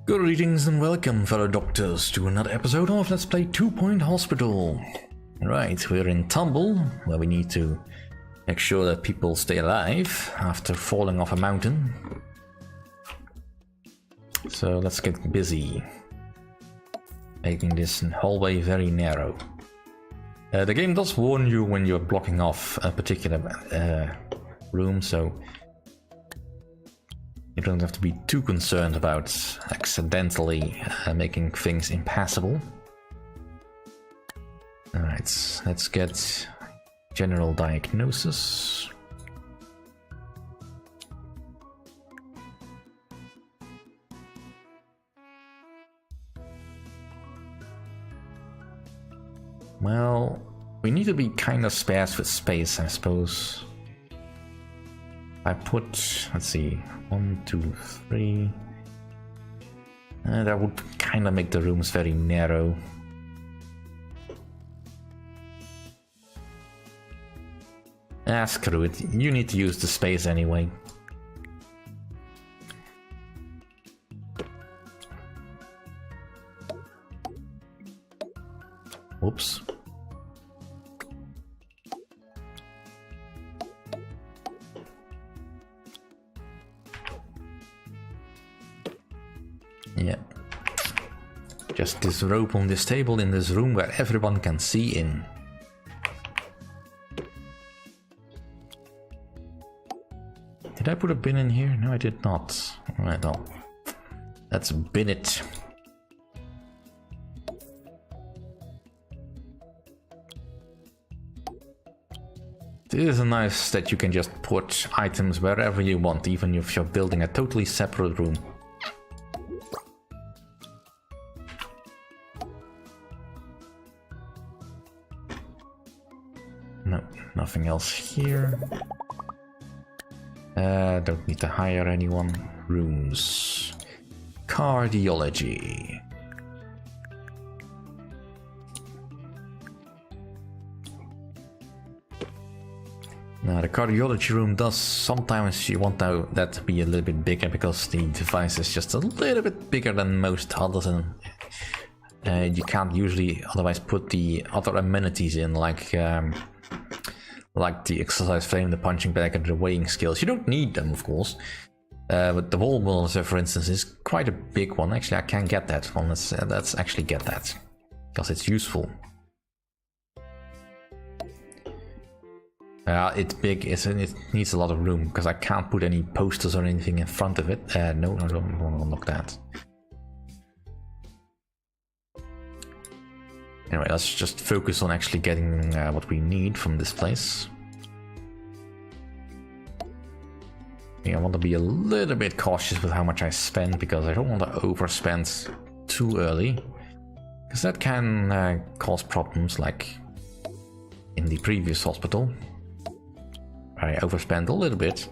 Greetings and welcome, fellow doctors, to another episode of Let's Play 2 Point Hospital. Right, we're in Tumble, where we need to make sure that people stay alive after falling off a mountain. So let's get busy, making this hallway very narrow. The game does warn you when you're blocking off a particular room, so you don't have to be too concerned about accidentally making things impassable. Alright, let's get general diagnosis. Well, we need to be kind of sparse with space, I suppose. I put, let's see, 1, 2, 3. That would kind of make the rooms very narrow. Screw it. You need to use the space anyway. Whoops. Yeah. Just this rope on this table in this room where everyone can see in. Did I put a bin in here? No, I did not. Alright, well. Let's bin it. It is nice that you can just put items wherever you want, even if you're building a totally separate room. No, nothing else here. Don't need to hire anyone. Rooms. Cardiology. Now the cardiology room does sometimes you want that to be a little bit bigger because the device is just a little bit bigger than most others, and you can't usually otherwise put the other amenities in like the exercise frame, the punching bag, and the weighing scales. You don't need them, of course. But the wall monitor, for instance, is quite a big one. Actually, I can get that one. Let's actually get that because it's useful. It's big, it needs a lot of room because I can't put any posters or anything in front of it. No, I don't want to unlock that. Anyway, let's just focus on actually getting what we need from this place. I want to be a little bit cautious with how much I spend because I don't want to overspend too early, because that can cause problems like in the previous hospital. I overspent a little bit,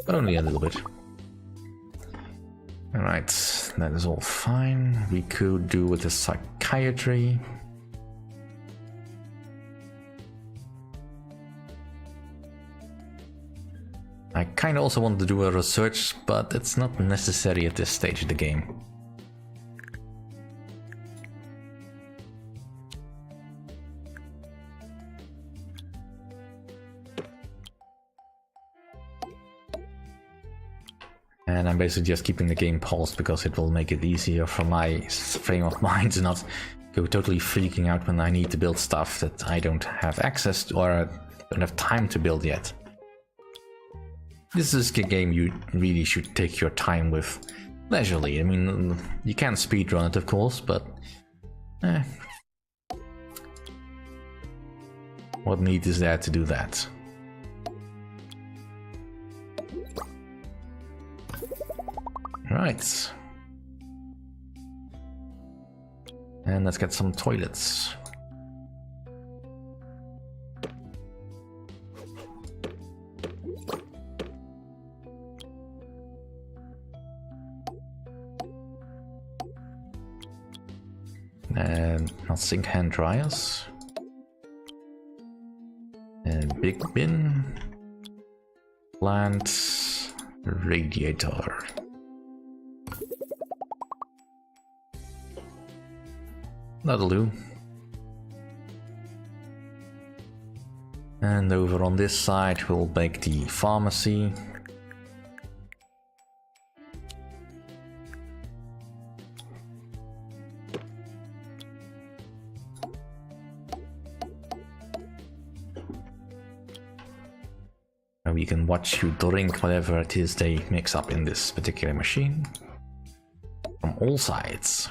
but only a little bit. Alright, that is all fine. We could do with the psychiatry. I kind of also want to do a research, but it's not necessary at this stage of the game. And I'm basically just keeping the game paused because it will make it easier for my frame of mind to not go totally freaking out when I need to build stuff that I don't have access to or don't have time to build yet. This is a game you really should take your time with leisurely. I mean, you can speedrun it, of course, but what need is there to do that? Right. And let's get some toilets. And not sink hand dryers. And big bin. Plant. radiator. That'll do. And over on this side we'll make the pharmacy. We can watch you drink whatever it is they mix up in this particular machine from all sides.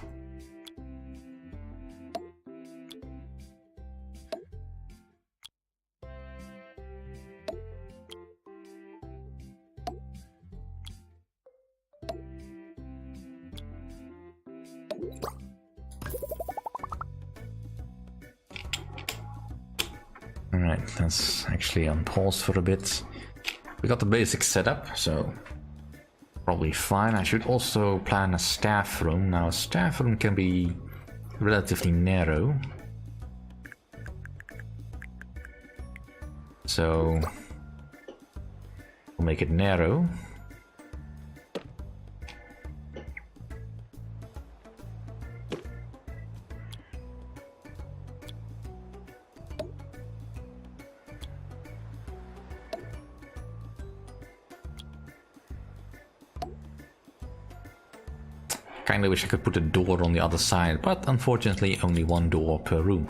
Alright, that's actually on pause for a bit. We got the basic setup, so probably fine. I should also plan a staff room. Now a staff room can be relatively narrow. So we'll make it narrow. Kinda wish I could put a door on the other side, but unfortunately only one door per room.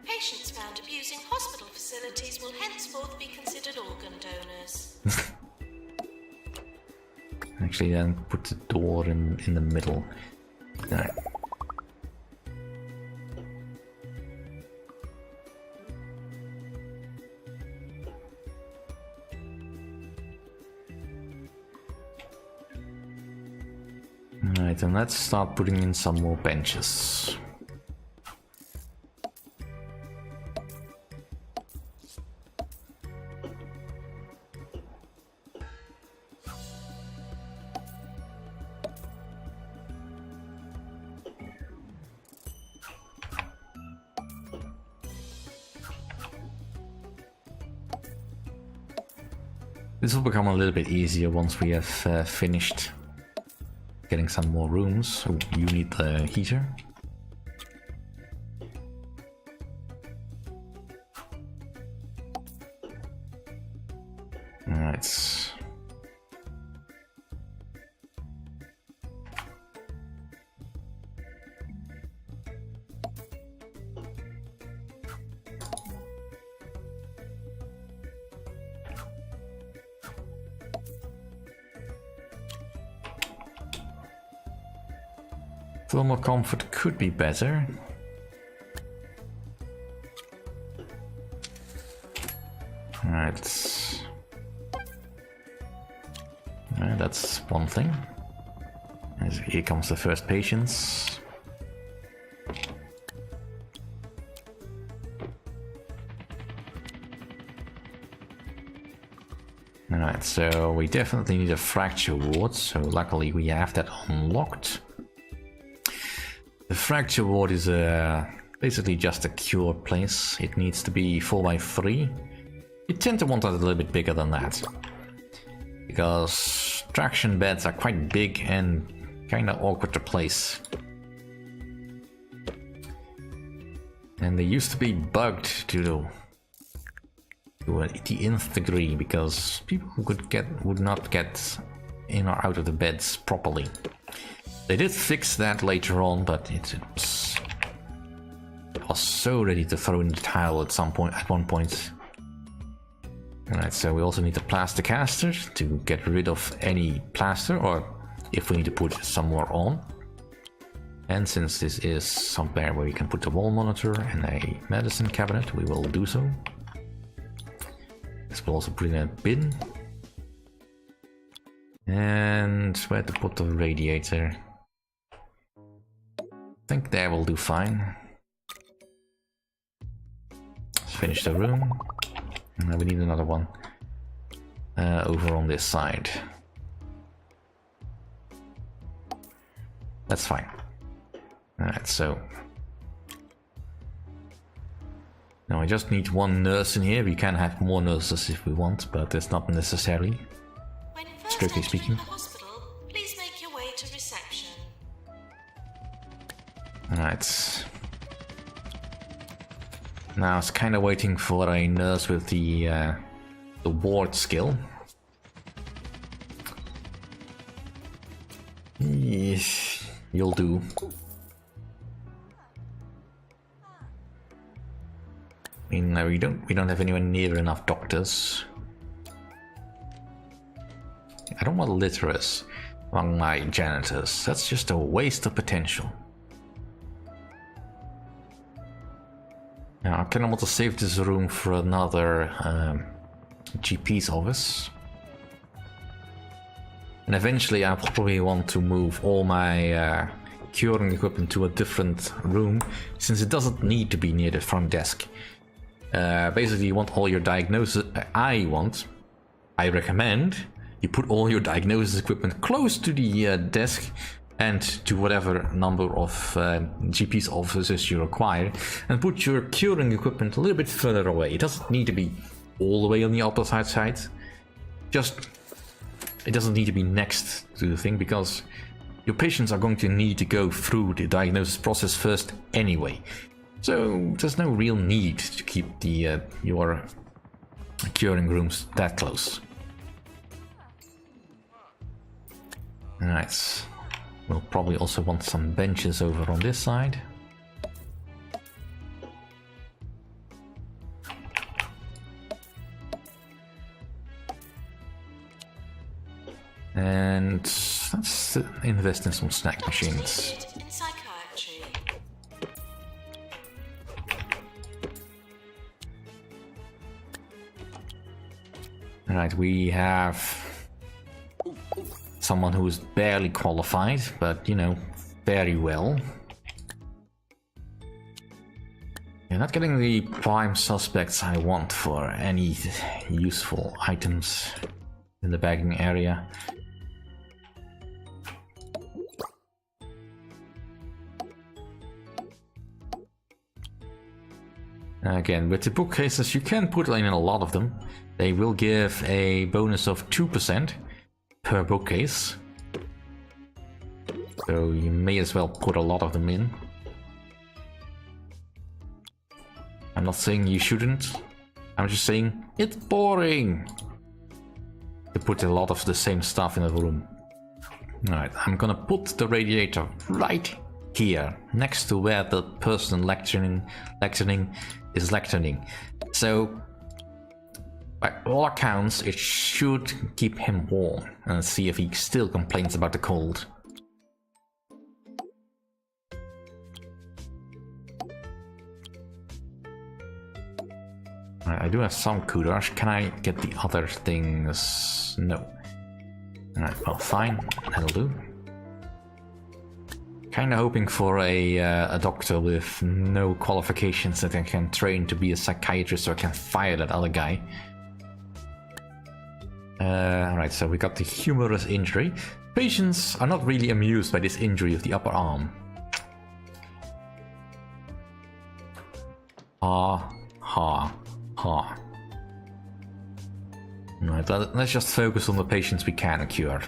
Patients found abusing hospital facilities will henceforth be considered organ donors. Actually, then put the door in the middle. Right. Alright, and let's start putting in some more benches. This will become a little bit easier once we have finished getting some more rooms. So you need the heater. Alright. Thermal comfort could be better. Alright. That's one thing. As here comes the first patients. Alright, so we definitely need a fracture ward, so luckily we have that unlocked. The fracture ward is basically just a cure place. It needs to be 4x3. You tend to want it a little bit bigger than that, because traction beds are quite big and kind of awkward to place. And they used to be bugged to the nth degree, because people would not get in or out of the beds properly. They did fix that later on, but it was so ready to throw in the towel at one point. Alright, so we also need a plaster caster to get rid of any plaster, or if we need to put some more on. And since this is somewhere where we can put a wall monitor and a medicine cabinet, we will do so. This will also put in a bin. And where to put the radiator? I think there will do fine. Let's finish the room. Now we need another one over on this side. That's fine. Alright, so... Now I just need one nurse in here. We can have more nurses if we want, but it's not necessary. When first Strictly entering speaking. the hospital, please make your way to reception. Alright. Now I was kind of waiting for a nurse with the ward skill. Yes, you'll do. I mean, no, we don't have anywhere near enough doctors. I don't want litterers among my janitors. That's just a waste of potential. Now, I kind of want to save this room for another GP's office. And eventually I'll probably want to move all my curing equipment to a different room, since it doesn't need to be near the front desk. Basically, you want all your diagnosis... I recommend you put all your diagnosis equipment close to the desk and to whatever number of GP's offices you require, and put your curing equipment a little bit further away. It doesn't need to be all the way on the opposite side. Just... it doesn't need to be next to the thing, because your patients are going to need to go through the diagnosis process first anyway. So there's no real need to keep the your curing rooms that close. Alright, we'll probably also want some benches over on this side. And let's invest in some snack machines. In psychiatry. Alright, we have someone who is barely qualified, but, you know, very well. You're not getting the prime suspects I want for any useful items in the bagging area. Again, with the bookcases, you can put in a lot of them. They will give a bonus of 2% per bookcase. So you may as well put a lot of them in. I'm not saying you shouldn't. I'm just saying it's boring to put a lot of the same stuff in a room. Alright, I'm gonna put the radiator right here, next to where the person lecturing is lecturing. So, by all accounts, it should keep him warm, and see if he still complains about the cold. I do have some kudos. Can I get the other things? No. Alright, well, fine. That'll do. Kinda hoping for a doctor with no qualifications that I can train to be a psychiatrist, so I can fire that other guy. Alright, so we got the humorous injury. Patients are not really amused by this injury of the upper arm. Ha, ha, ha. Alright, let's just focus on the patients we can cure.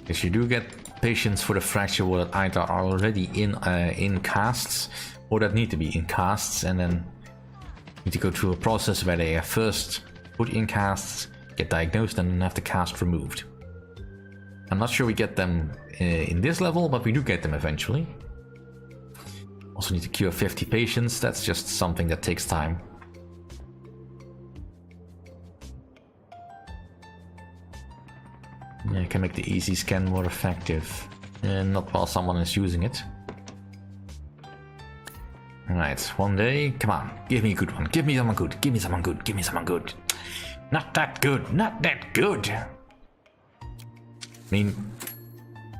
Because you do get patients for the fracture that either are already in casts, or that need to be in casts, and then need to go through a process where they are first put in casts, get diagnosed, and then have the cast removed. I'm not sure we get them in this level, but we do get them eventually. Also need to cure 50 patients. That's just something that takes time. Yeah, can make the easy scan more effective, and not while someone is using it. Alright, one day, come on, give me a good one, give me someone good, give me someone good, give me someone good. Not that good, not that good! I mean,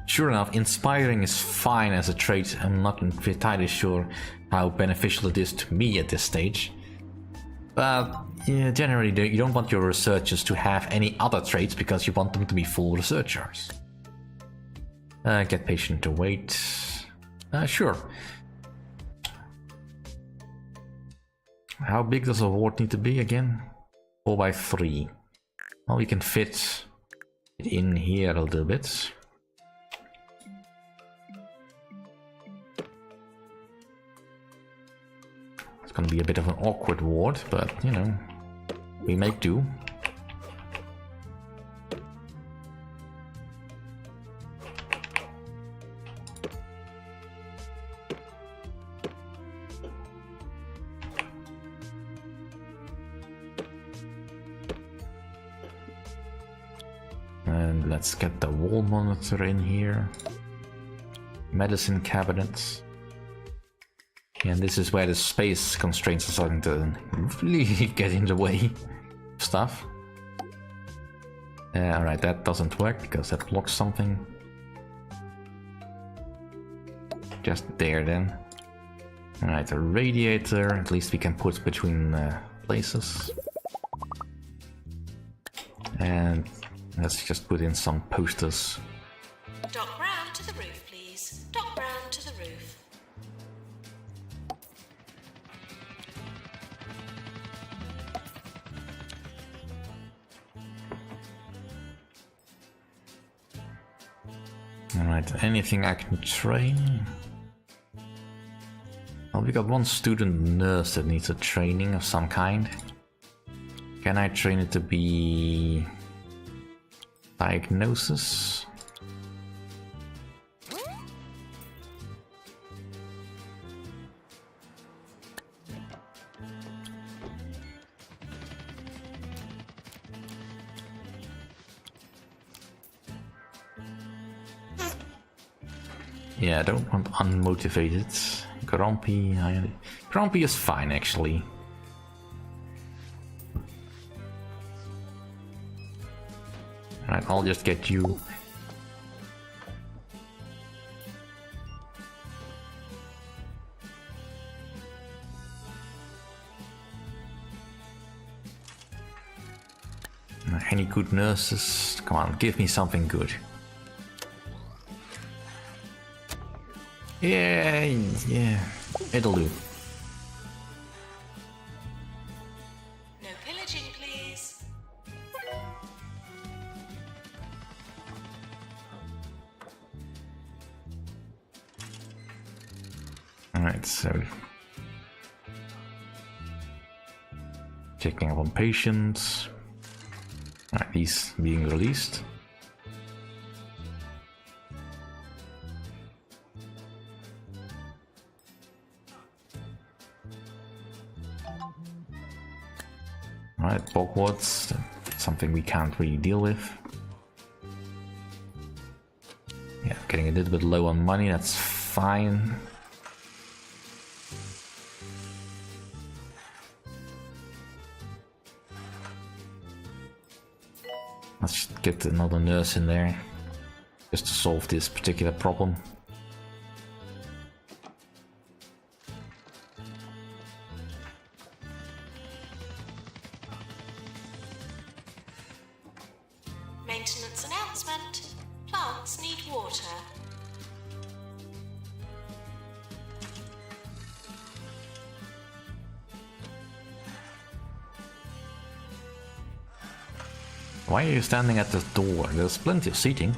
sure enough, inspiring is fine as a trait. I'm not entirely sure how beneficial it is to me at this stage. But yeah, generally you don't want your researchers to have any other traits because you want them to be full researchers. Get patient to wait. Sure. How big does a ward need to be again? 4 by 3. Well, we can fit it in here a little bit. It's gonna be a bit of an awkward ward, but you know, we make do. And let's get the wall monitor in here. Medicine cabinets. And this is where the space constraints are starting to really get in the way of stuff. Alright, that doesn't work because that blocks something. Just there then. Alright, a radiator, at least we can put between places. And let's just put in some posters. Doc Brown to the roof, please. Doc Brown to the roof. Alright, anything I can train? Well, we got one student nurse that needs a training of some kind. Can I train it to be diagnosis? Yeah, I don't want unmotivated. Grumpy. Grumpy is fine actually. Alright, I'll just get you. Any good nurses? Come on, give me something good. Yeah, it'll do. No pillaging, please. Alright, so checking up on patients. Alright, he's being released. Alright, bogwarts, something we can't really deal with. Yeah, getting a little bit low on money, that's fine. Let's get another nurse in there, just to solve this particular problem. Maintenance announcement. Plants need water. Why are you standing at the door? There's plenty of seating.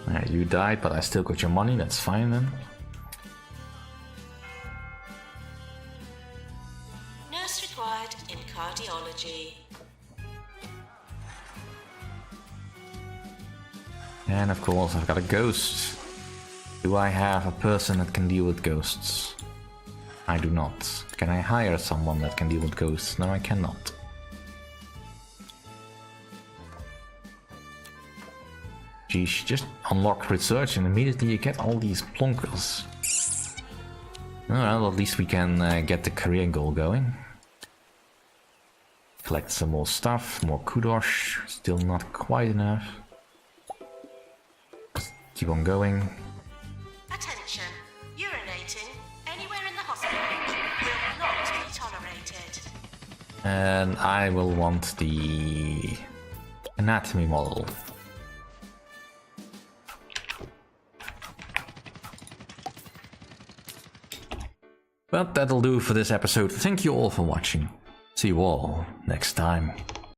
Alright, you died, but I still got your money, that's fine then. Nurse required in cardiology. And of course, I've got a ghost. Do I have a person that can deal with ghosts? I do not. Can I hire someone that can deal with ghosts? No, I cannot. Geez, just unlock research and immediately you get all these plonkers. Well, at least we can get the career goal going. Collect some more stuff, more kudos. Still not quite enough. Just keep on going. Attention. Urinating anywhere in the hospital will not be tolerated. And I will want the anatomy model. But that'll do for this episode. Thank you all for watching. See you all next time.